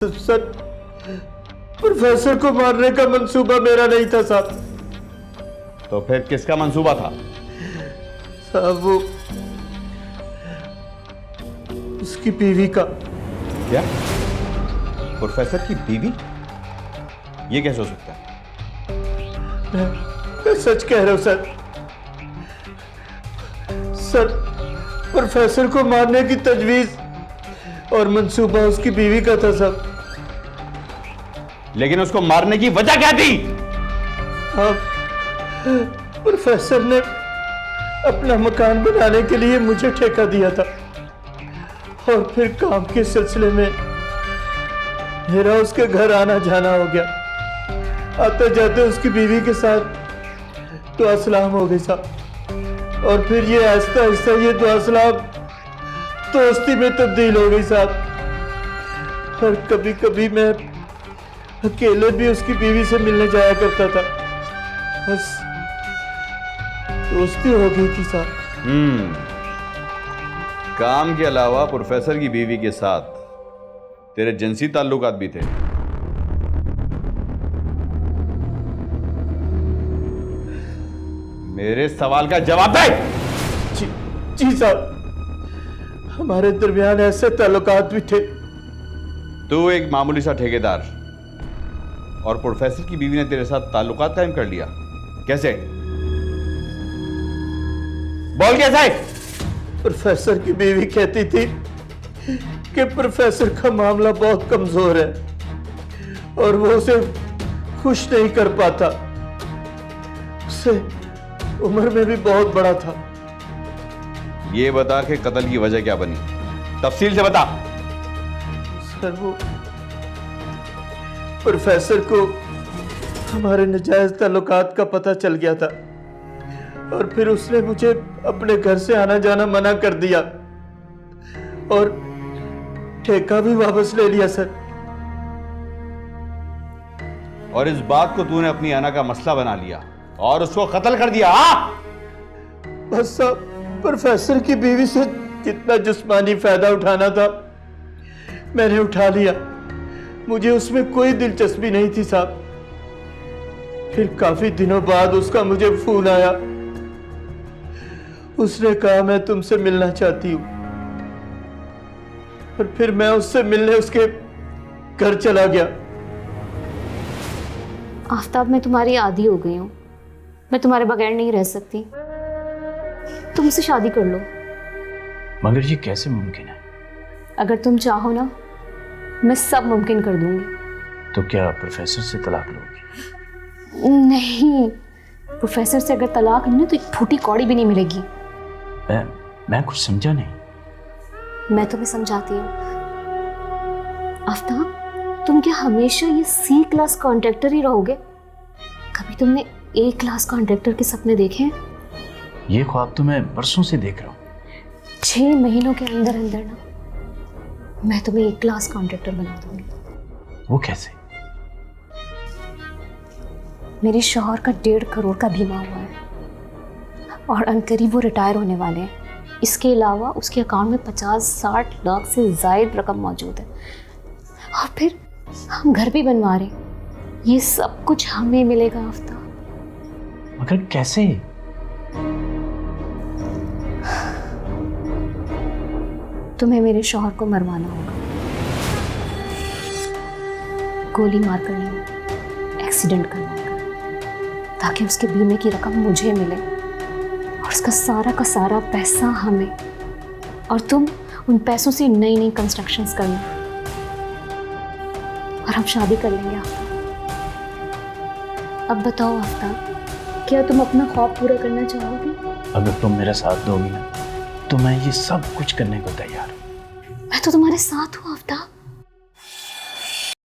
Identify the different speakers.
Speaker 1: Sir, professor को मारने का मंसूबा मेरा नहीं था साहब।
Speaker 2: तो फिर किसका मंसूबा था?
Speaker 1: साहब वो उसकी बीवी का।
Speaker 2: क्या? प्रोफेसर की बीवी? ये कैसे हो सकता है?
Speaker 1: मैं सच कह रहा हूं सर। सर, प्रोफेसर को मारने की तजवीज और मंसूबा उसकी बीवी का था साहब।
Speaker 2: लेकिन उसको मारने की वजह क्या थी?
Speaker 1: अब प्रोफेसर ने अपना मकान बनाने के लिए मुझे ठेका दिया था और फिर काम के सिलसिले में मेरा उसके घर आना जाना हो गया। आते जाते उसकी बीवी के साथ दुआ सलाम हो गई साहब, और फिर ये आहिस्ता आहिस्ता ये दुआ सलाम दोस्ती में तब्दील हो गई साहब। और कभी कभी मैं अकेले भी उसकी बीवी से मिलने जाया करता था। बस दोस्ती हो गई थी साहब।
Speaker 2: काम के अलावा प्रोफेसर की बीवी के साथ तेरे जिनसी ताल्लुकात भी थे? मेरे सवाल का जवाब दे।
Speaker 1: जी साहब, हमारे दरमियान ऐसे ताल्लुकात भी थे।
Speaker 2: तू एक मामूली सा ठेकेदार और प्रोफेसर की बीवी ने तेरे साथ ताल्लुकात कायम कर लिया, कैसे? बोल कैसे?
Speaker 1: प्रोफेसर की बीवी कहती थी कि प्रोफेसर का मामला बहुत कमजोर है और वो उसे खुश नहीं कर पाता। उसे उम्र में भी बहुत बड़ा था।
Speaker 2: ये बता कि कत्ल की वजह क्या बनी, तफसील से बता।
Speaker 1: सर, वो प्रोफेसर को हमारे नाजायज ताल्लुकात का पता चल गया था और फिर उसने मुझे अपने घर से आना जाना मना कर दिया और ठेका भी वापस ले लिया सर।
Speaker 2: और इस बात को तूने अपनी अना का मसला बना लिया और उसको कत्ल कर दिया? हाँ?
Speaker 1: बस साहब, प्रोफेसर की बीवी से जितना जिस्मानी फायदा उठाना था मैंने उठा लिया। मुझे उसमें कोई दिलचस्पी नहीं थी साहब। फिर काफी दिनों बाद उसका मुझे फोन आया। उसने कहा मैं तुमसे मिलना चाहती हूं, और फिर मैं उससे मिलने उसके घर चला गया।
Speaker 3: आफ्ताब, मैं तुम्हारी आदी हो गई हूं। मैं तुम्हारे बगैर नहीं रह सकती। तुम मुझसे शादी कर लो।
Speaker 4: मगर ये कैसे मुमकिन है?
Speaker 3: अगर तुम चाहो ना, मैं सब मुमकिन कर दूंगी।
Speaker 4: तो क्या प्रोफेसर से तलाक लोगी?
Speaker 3: नहीं, प्रोफेसर से अगर तलाक नहीं ना तो एक फूटी कौड़ी भी नहीं मिलेगी।
Speaker 4: मैं कुछ समझा नहीं।
Speaker 3: मैं तुम्हें समझाती हूँ। आफ्ताब, तुम क्या हमेशा ये सी क्लास कॉन्ट्रैक्टर ही रहोगे? कभी तुमने ए क्लास कॉन्ट्रैक्टर के सपने देखे हैं?
Speaker 4: ये ख्वाब तो मैं बरसों से देख रहा हूँ।
Speaker 3: 6 महीनों के अंदर अंदर ना मैं तुम्हें एक क्लास कॉन्ट्रैक्टर बना दूंगी।
Speaker 4: वो कैसे?
Speaker 3: मेरे शौहर का 1.5 करोड़ का बीमा हुआ है और अनकरीब वो रिटायर होने वाले हैं। इसके अलावा उसके अकाउंट में 50-60 लाख से ज़ायद रकम मौजूद है। और फिर हम घर भी बनवा रहे हैं। ये सब कुछ हमें मिलेगा आफ्ताब।
Speaker 4: मगर कैसे?
Speaker 3: तुम्हें मेरे शौहर को मरवाना होगा। गोली मारकर नहीं, एक्सीडेंट करवाकर, ताकि उसके बीमे की रकम मुझे मिले और उसका सारा का सारा पैसा हमें, और तुम उन पैसों से नई नई कंस्ट्रक्शंस करना और हम शादी कर लेंगे आफ्ताब। अब बताओ आफ्ताब, क्या तुम अपना ख्वाब पूरा करना चाहोगे?
Speaker 4: अगर तुम मेरा साथ दोगी ना तो मैं ये सब कुछ करने को तैयार हूँ।
Speaker 3: मैं तो तुम्हारे साथ हूँ